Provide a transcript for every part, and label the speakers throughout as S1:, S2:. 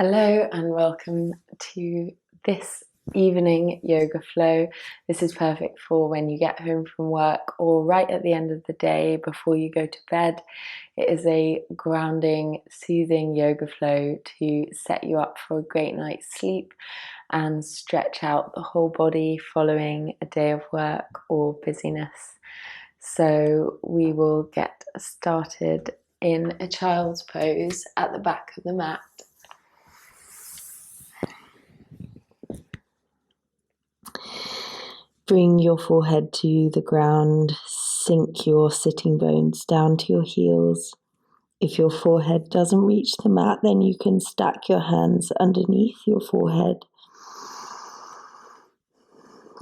S1: Hello and welcome to this evening yoga flow. This is perfect for when you get home from work or right at the end of the day before you go to bed. It is a grounding, soothing yoga flow to set you up for a great night's sleep and stretch out the whole body following a day of work or busyness. So we will get started in a child's pose at the back of the mat.
S2: Bring your forehead to the ground, sink your sitting bones down to your heels. If your forehead doesn't reach the mat, then you can stack your hands underneath your forehead.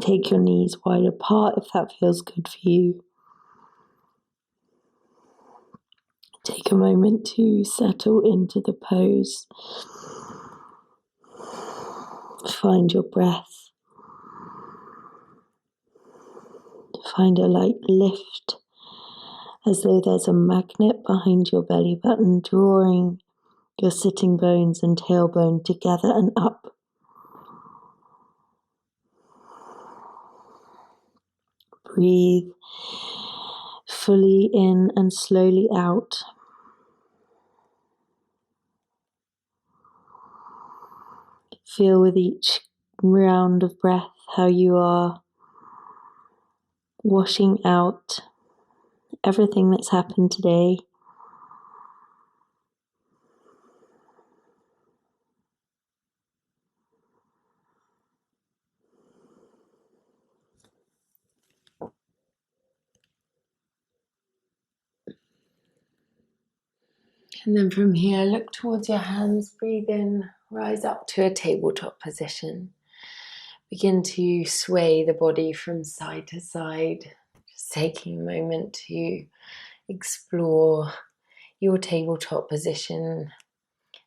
S2: Take your knees wide apart if that feels good for you. Take a moment to settle into the pose. Find your breath. Find a light lift, as though there's a magnet behind your belly button, drawing your sitting bones and tailbone together and up. Breathe fully in and slowly out. Feel with each round of breath how you are washing out everything that's happened today.
S1: And then from here, look towards your hands, breathe in, rise up to a tabletop position. Begin to sway the body from side to side, just taking a moment to explore your tabletop position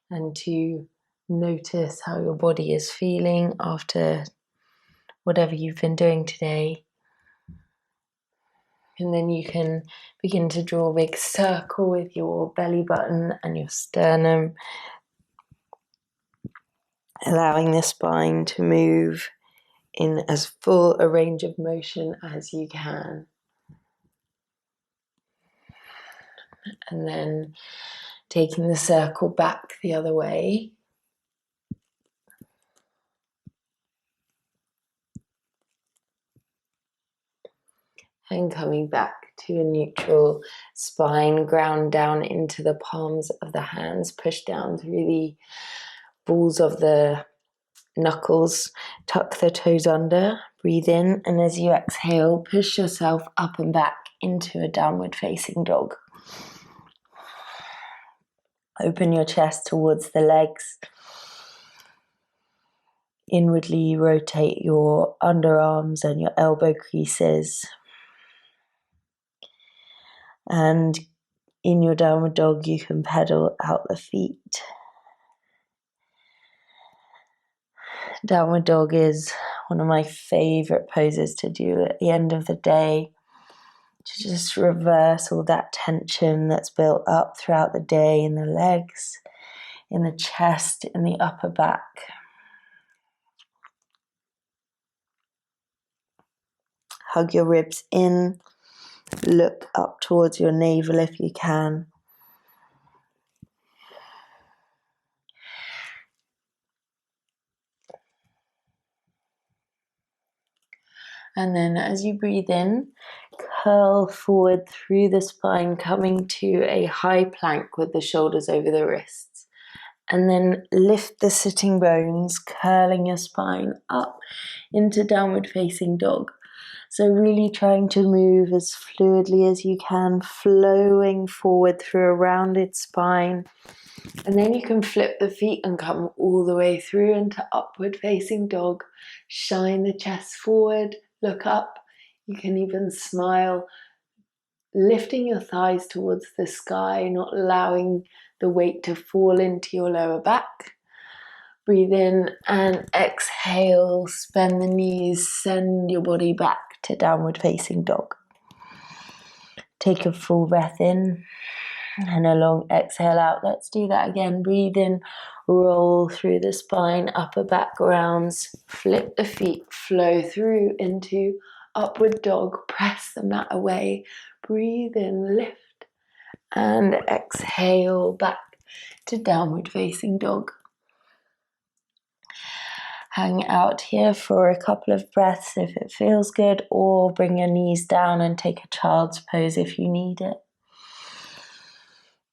S1: and to notice how your body is feeling after whatever you've been doing today. And then you can begin to draw a big circle with your belly button and your sternum, allowing the spine to move in as full a range of motion as you can. And then taking the circle back the other way. And coming back to a neutral spine, ground down into the palms of the hands, push down through the balls of the knuckles, tuck the toes under, breathe in, and as you exhale, push yourself up and back into a downward facing dog. Open your chest towards the legs. Inwardly rotate your underarms and your elbow creases. And in your downward dog, you can pedal out the feet. Downward dog is one of my favorite poses to do at the end of the day, to just reverse all that tension that's built up throughout the day in the legs, in the chest, in the upper back. Hug your ribs in, look up towards your navel if you can. And then as you breathe in, curl forward through the spine, coming to a high plank with the shoulders over the wrists. And then lift the sitting bones, curling your spine up into downward facing dog. So really trying to move as fluidly as you can, flowing forward through a rounded spine. And then you can flip the feet and come all the way through into upward facing dog. Shine the chest forward, look up. You can even smile, lifting your thighs towards the sky, not allowing the weight to fall into your lower back. Breathe in and exhale, bend the knees, send your body back to downward facing dog. Take a full breath in And a long exhale out. Let's do that again. Breathe in, roll through the spine, upper back rounds, flip the feet, flow through into upward dog, press the mat away, breathe in, lift, and exhale back to downward facing dog. Hang out here for a couple of breaths if it feels good, or bring your knees down and take a child's pose if you need it.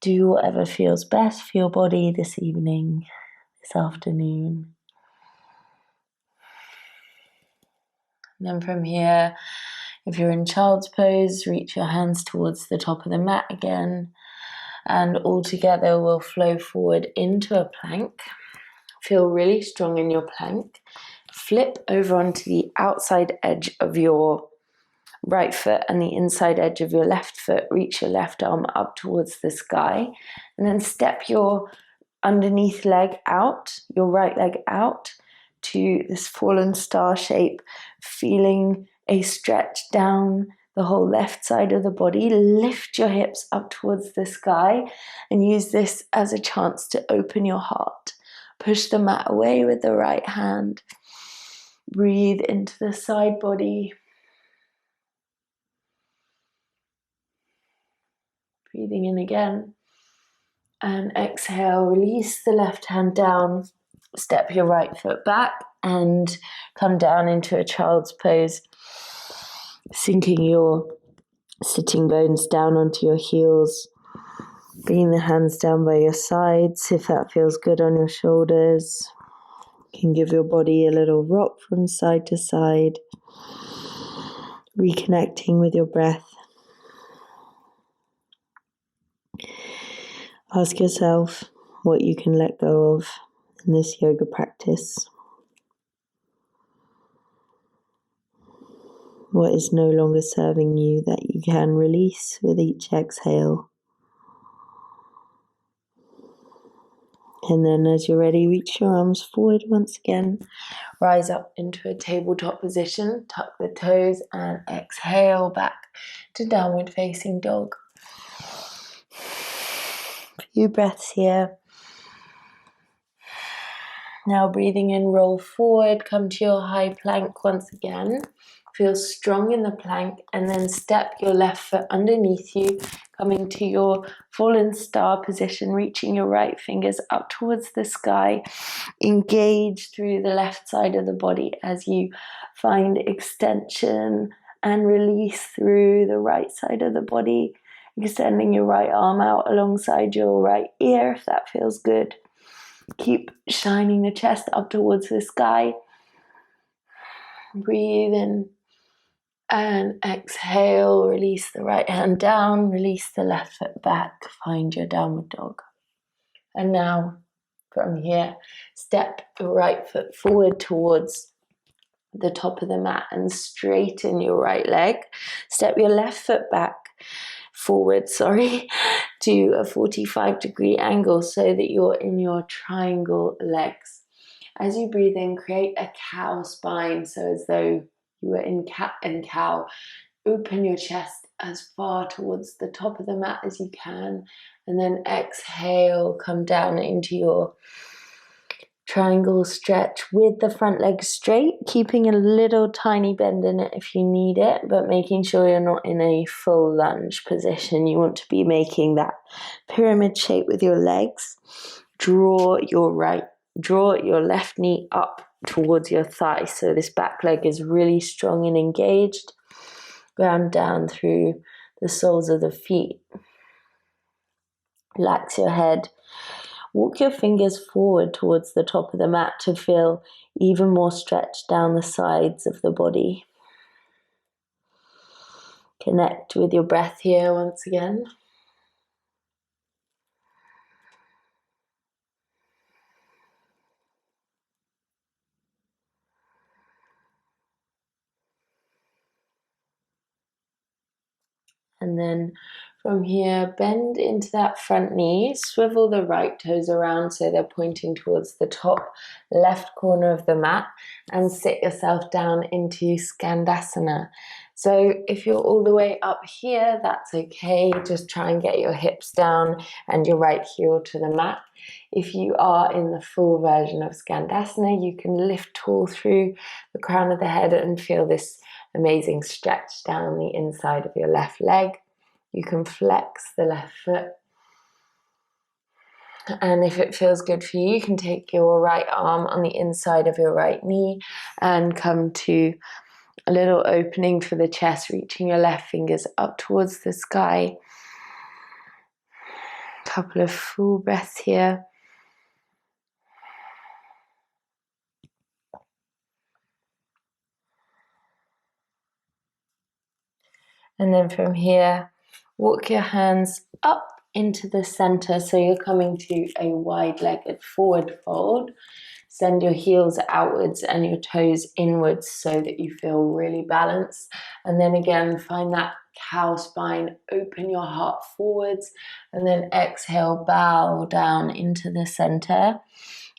S1: Do whatever feels best for your body this evening, this afternoon. And then from here, if you're in child's pose, reach your hands towards the top of the mat again. And all together we'll flow forward into a plank. Feel really strong in your plank. Flip over onto the outside edge of your right foot and the inside edge of your left foot. Reach your left arm up towards the sky. And then step your underneath leg out, your right leg out to this fallen star shape, feeling a stretch down the whole left side of the body. Lift your hips up towards the sky and use this as a chance to open your heart. Push the mat away with the right hand. Breathe into the side body. Breathing in again. And exhale, release the left hand down. Step your right foot back and come down into a child's pose. Sinking your sitting bones down onto your heels. Bringing the hands down by your sides if that feels good on your shoulders. You can give your body a little rock from side to side. Reconnecting with your breath. Ask yourself what you can let go of in this yoga practice. What is no longer serving you that you can release with each exhale. And then as you're ready, reach your arms forward once again. Rise up into a tabletop position. Tuck the toes and exhale back to downward facing dog. Few breaths here. Now breathing in, roll forward, come to your high plank once again. Feel strong in the plank and then step your left foot underneath you, coming to your fallen star position, reaching your right fingers up towards the sky. Engage through the left side of the body as you find extension and release through the right side of the body, extending your right arm out alongside your right ear if that feels good. Keep shining the chest up towards the sky. Breathe in and exhale. Release the right hand down. Release the left foot back. Find your downward dog. And now from here, step the right foot forward towards the top of the mat and straighten your right leg. Step your left foot back. Forward, to a 45-degree angle so that you're in your triangle legs. As you breathe in, create a cow spine, so as though you were in cat and cow. Open your chest as far towards the top of the mat as you can, and then exhale, come down into your triangle stretch with the front leg straight, keeping a little tiny bend in it if you need it, but making sure you're not in a full lunge position. You want to be making that pyramid shape with your legs. Draw your left knee up towards your thigh, so this back leg is really strong and engaged. Ground down through the soles of the feet. Relax your head. Walk your fingers forward towards the top of the mat to feel even more stretch down the sides of the body. Connect with your breath here once again. And then from here, bend into that front knee, swivel the right toes around so they're pointing towards the top left corner of the mat, and sit yourself down into Skandasana. So if you're all the way up here, that's okay. Just try and get your hips down and your right heel to the mat. If you are in the full version of Skandasana, you can lift tall through the crown of the head and feel this amazing stretch down the inside of your left leg. You can flex the left foot. And if it feels good for you, you can take your right arm on the inside of your right knee and come to a little opening for the chest, reaching your left fingers up towards the sky. A couple of full breaths here. And then from here, walk your hands up into the center. So you're coming to a wide-legged forward fold. Send your heels outwards and your toes inwards so that you feel really balanced. And then again, find that cow spine. Open your heart forwards. And then exhale, bow down into the center.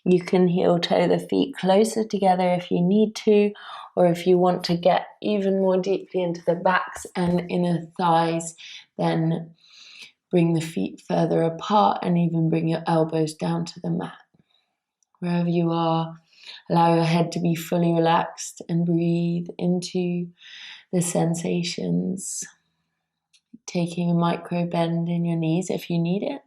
S1: You can heel toe the feet closer together if you need to, or if you want to get even more deeply into the backs and inner thighs, then bring the feet further apart and even bring your elbows down to the mat. Wherever you are, allow your head to be fully relaxed and breathe into the sensations. Taking a micro bend in your knees if you need it.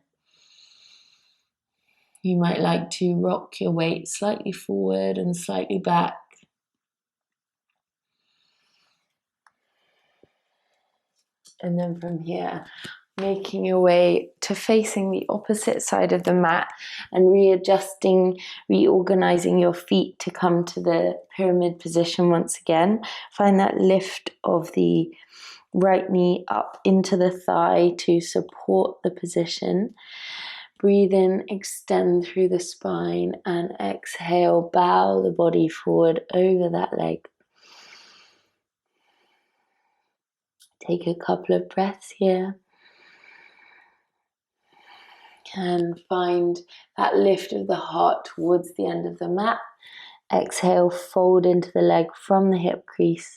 S1: You might like to rock your weight slightly forward and slightly back. And then from here, making your way to facing the opposite side of the mat and readjusting, reorganizing your feet to come to the pyramid position once again. Find that lift of the right knee up into the thigh to support the position. Breathe in, extend through the spine, and exhale, bow the body forward over that leg. Take a couple of breaths here. And find that lift of the heart towards the end of the mat. Exhale, fold into the leg from the hip crease.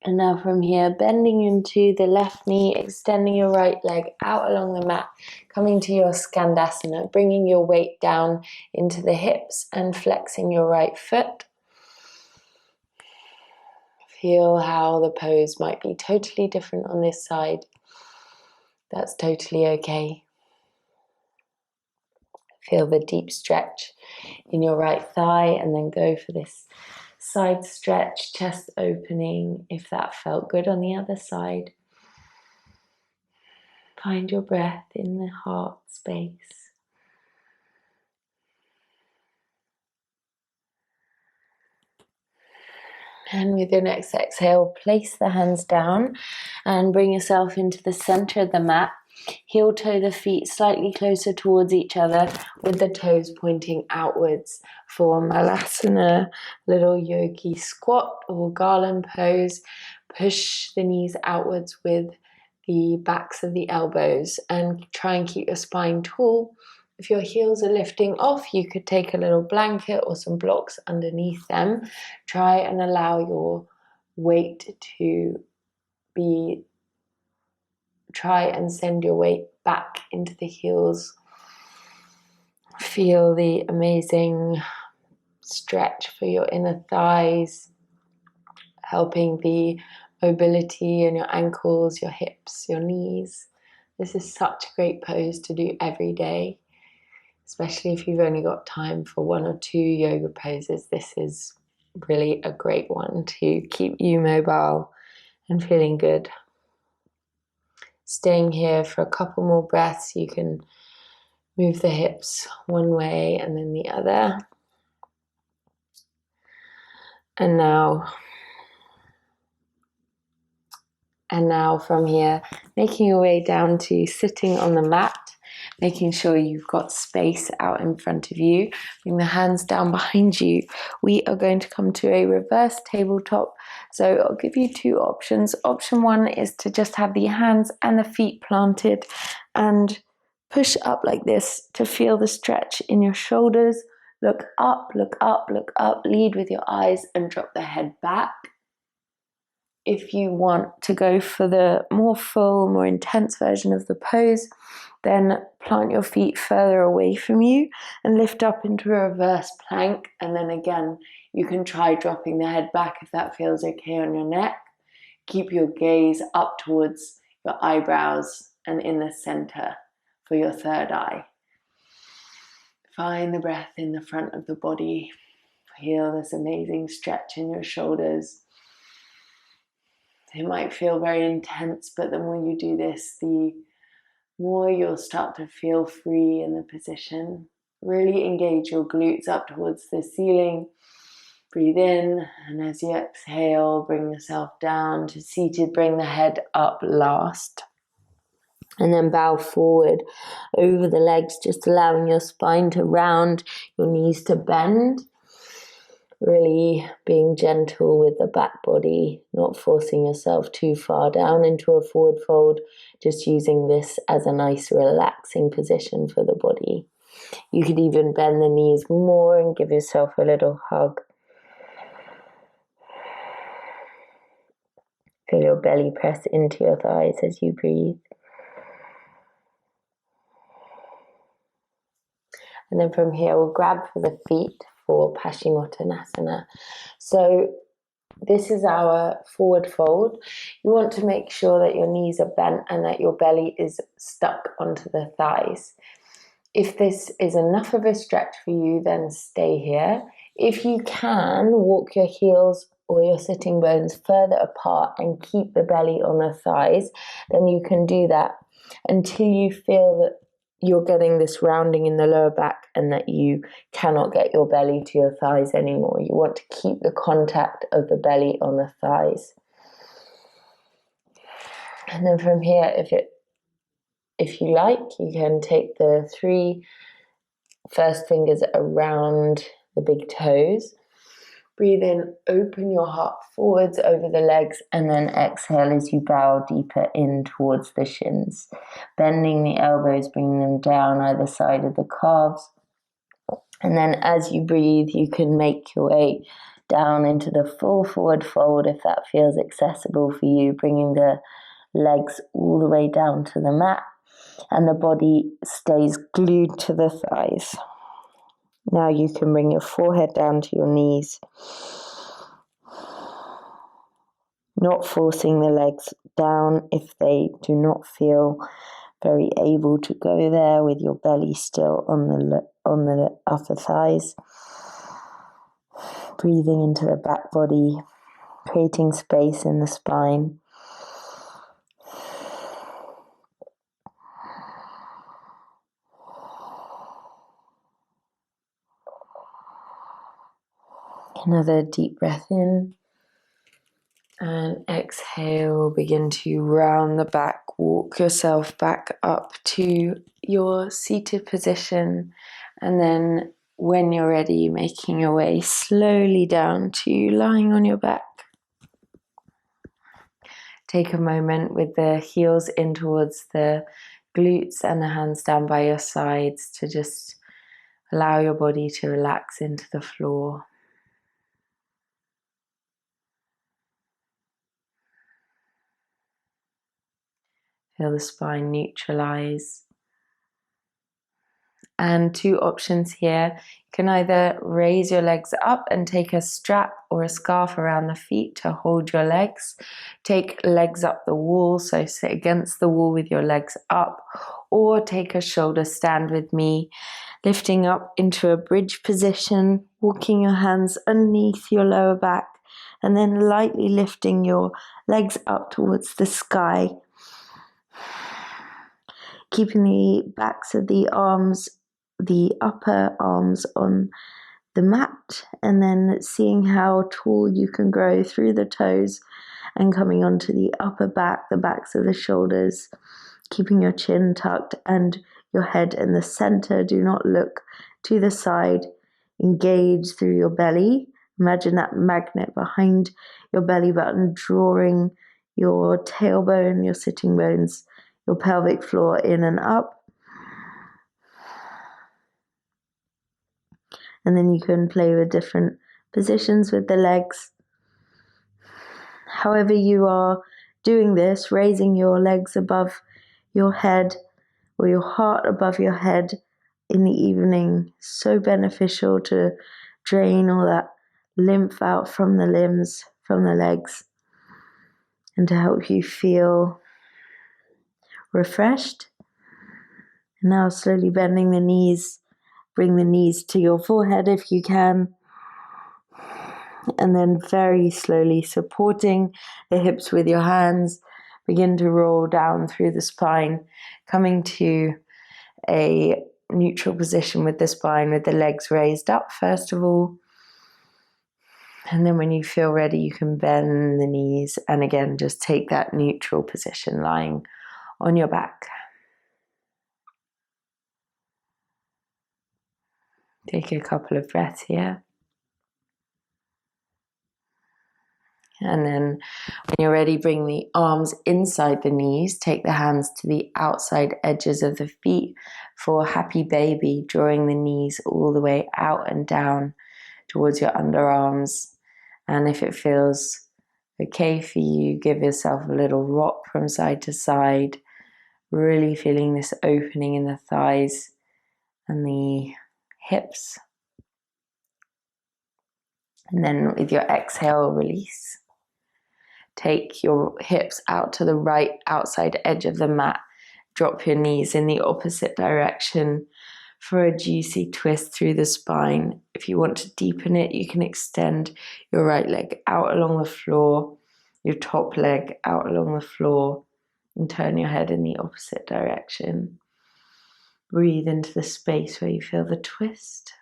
S1: And now from here, bending into the left knee, extending your right leg out along the mat, coming to your Skandasana, bringing your weight down into the hips and flexing your right foot. Feel how the pose might be totally different on this side. That's totally okay. Feel the deep stretch in your right thigh and then go for this side stretch, chest opening, if that felt good on the other side. Find your breath in the heart space. And with your next exhale, place the hands down and bring yourself into the center of the mat. Heel toe the feet slightly closer towards each other with the toes pointing outwards for Malasana, little yogi squat or garland pose. Push the knees outwards with the backs of the elbows and try and keep your spine tall. If your heels are lifting off, you could take a little blanket or some blocks underneath them. Try and allow your weight to be, try and send your weight back into the heels. Feel the amazing stretch for your inner thighs, helping the mobility in your ankles, your hips, your knees. This is such a great pose to do every day. Especially if you've only got time for one or two yoga poses, this is really a great one to keep you mobile and feeling good. Staying here for a couple more breaths, you can move the hips one way and then the other. And now from here, making your way down to sitting on the mat. making sure you've got space out in front of you. Bring the hands down behind you. We are going to come to a reverse tabletop. So I'll give you two options. Option one is to just have the hands and the feet planted and push up like this to feel the stretch in your shoulders. Look up, look up, look up. Lead with your eyes and drop the head back. If you want to go for the more full, more intense version of the pose, then plant your feet further away from you and lift up into a reverse plank. And then again, you can try dropping the head back if that feels okay on your neck. Keep your gaze up towards your eyebrows and in the center for your third eye. Find the breath in the front of the body. Feel this amazing stretch in your shoulders. It might feel very intense, but the more you do this, the more you'll start to feel free in the position. Really engage your glutes up towards the ceiling. Breathe in, and as you exhale, bring yourself down to seated. Bring the head up last. And then bow forward over the legs, just allowing your spine to round, your knees to bend. Really being gentle with the back body, not forcing yourself too far down into a forward fold, just using this as a nice relaxing position for the body. You could even bend the knees more and give yourself a little hug. Feel your belly press into your thighs as you breathe. And then from here, we'll grab for the feet for Paschimottanasana. So this is our forward fold. You want to make sure that your knees are bent and that your belly is stuck onto the thighs. If this is enough of a stretch for you, then stay here. If you can, walk your heels or your sitting bones further apart and keep the belly on the thighs, then you can do that until you feel that you're getting this rounding in the lower back and that you cannot get your belly to your thighs anymore. You want to keep the contact of the belly on the thighs. And then from here, if you like, you can take the 3 first fingers around the big toes. Breathe in, open your heart forwards over the legs, and then exhale as you bow deeper in towards the shins. Bending the elbows, bringing them down either side of the calves. And then as you breathe, you can make your way down into the full forward fold if that feels accessible for you, bringing the legs all the way down to the mat, and the body stays glued to the thighs. Now you can bring your forehead down to your knees, not forcing the legs down if they do not feel very able to go there, with your belly still on the upper thighs. Breathing into the back body, creating space in the spine. Another deep breath in, and exhale. Begin to round the back, walk yourself back up to your seated position, and then when you're ready, making your way slowly down to lying on your back. Take a moment with the heels in towards the glutes and the hands down by your sides to just allow your body to relax into the floor. Feel the spine neutralize. And 2 options here. You can either raise your legs up and take a strap or a scarf around the feet to hold your legs. Take legs up the wall, so sit against the wall with your legs up, or take a shoulder stand with me, lifting up into a bridge position, walking your hands underneath your lower back, and then lightly lifting your legs up towards the sky. Keeping the backs of the arms, the upper arms on the mat, and then seeing how tall you can grow through the toes and coming onto the upper back, the backs of the shoulders,
S2: keeping your chin tucked and your head in the center. Do not look to the side. Engage through your belly. Imagine that magnet behind your belly button drawing your tailbone, your sitting bones, your pelvic floor in and up. And then you can play with different positions with the legs. However you are doing this, raising your legs above your head or your heart above your head in the evening, so beneficial to drain all that lymph out from the limbs, from the legs, and to help you feel refreshed. And now slowly bending the knees, bring the knees to your forehead if you can. And then very slowly supporting the hips with your hands, begin to roll down through the spine, coming to a neutral position with the spine, with the legs raised up first of all. And then when you feel ready, you can bend the knees and again just take that neutral position, lying on your back. Take a couple of breaths here. And then when you're ready, bring the arms inside the knees. Take the hands to the outside edges of the feet for happy baby, drawing the knees all the way out and down towards your underarms. And if it feels okay for you, give yourself a little rock from side to side, really feeling this opening in the thighs and the hips. And then with your exhale, release. Take your hips out to the right outside edge of the mat. Drop your knees in the opposite direction for a juicy twist through the spine. If you want to deepen it, you can extend your right leg out along the floor, your top leg out along the floor, and turn your head in the opposite direction. Breathe into the space where you feel the twist.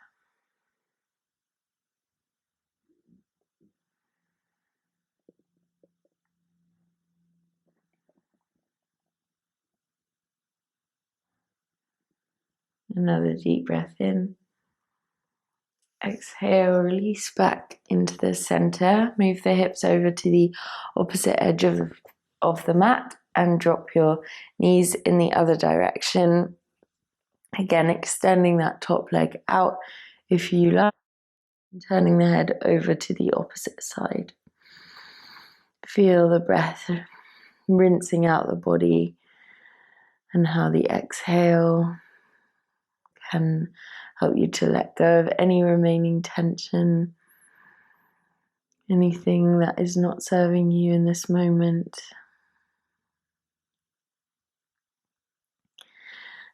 S2: Another deep breath in. Exhale, release back into the center. Move the hips over to the opposite edge of the mat and drop your knees in the other direction. Again, extending that top leg out if you like, and turning the head over to the opposite side. Feel the breath rinsing out the body and how the exhale can help you to let go of any remaining tension, anything that is not serving you in this moment.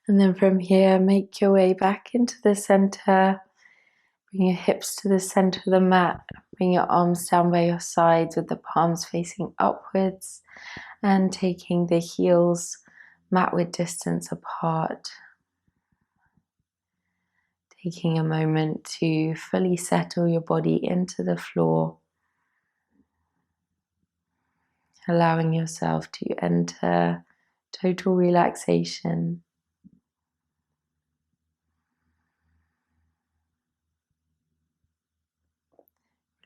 S2: And then from here, make your way back into the center. Bring your hips to the center of the mat. Bring your arms down by your sides with the palms facing upwards and taking the heels mat-width distance apart. Taking a moment to fully settle your body into the floor. Allowing yourself to enter total relaxation.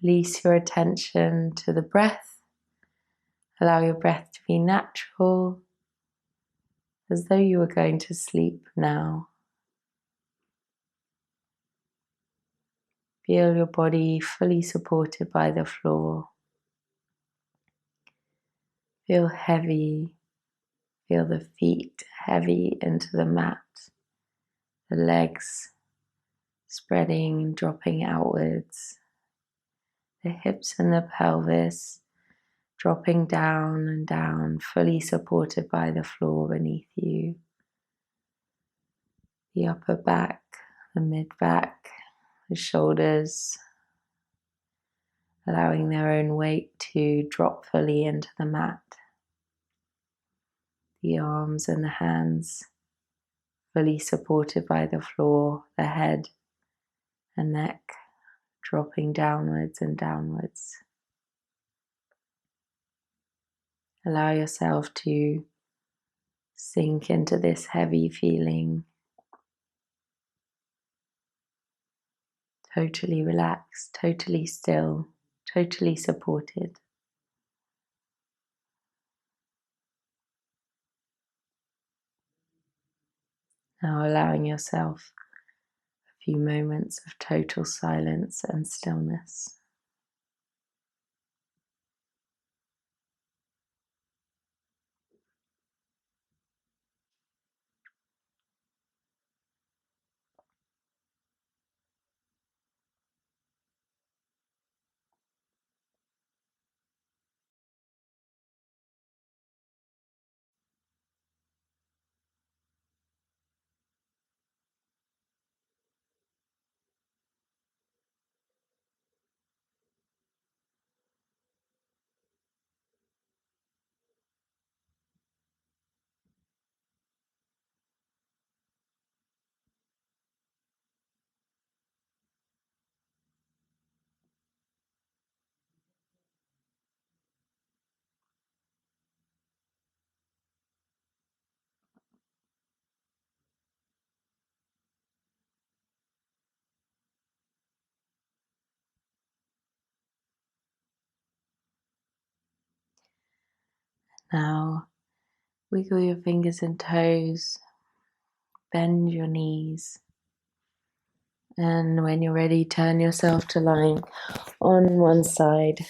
S2: Release your attention to the breath. Allow your breath to be natural, as though you were going to sleep now. Feel your body fully supported by the floor. Feel heavy. Feel the feet heavy into the mat. The legs spreading and dropping outwards. The hips and the pelvis dropping down and down, fully supported by the floor beneath you. The upper back, the mid-back, the shoulders, allowing their own weight to drop fully into the mat. The arms and the hands fully supported by the floor, the head and neck dropping downwards and downwards. Allow yourself to
S1: Sink into this heavy feeling. Totally relaxed, totally still, totally supported. Now allowing yourself a few moments of total silence and stillness. Now wiggle your fingers and toes, bend your knees, and when you're ready, turn yourself to lying on one side.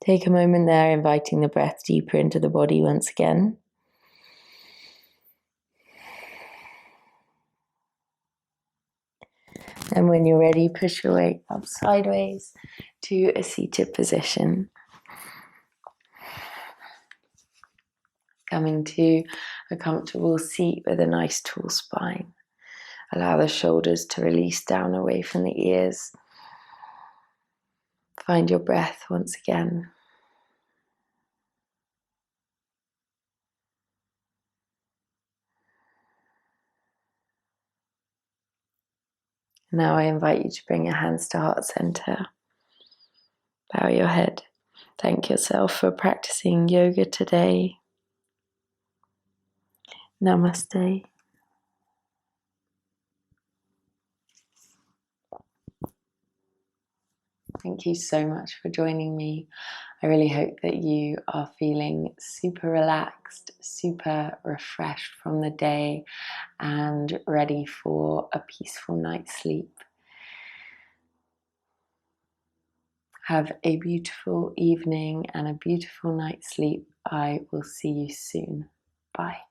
S1: Take a moment there, inviting the breath deeper into the body once again. And when you're ready, push your weight up sideways to a seated position. Coming to a comfortable seat with a nice tall spine. Allow the shoulders to release down away from the ears. Find your breath once again. Now I invite you to bring your hands to heart center. Bow your head. Thank yourself for practicing yoga today. Namaste. Thank you so much for joining me. I really hope that you are feeling super relaxed, super refreshed from the day and ready for a peaceful night's sleep. Have a beautiful evening and a beautiful night's sleep. I will see you soon. Bye.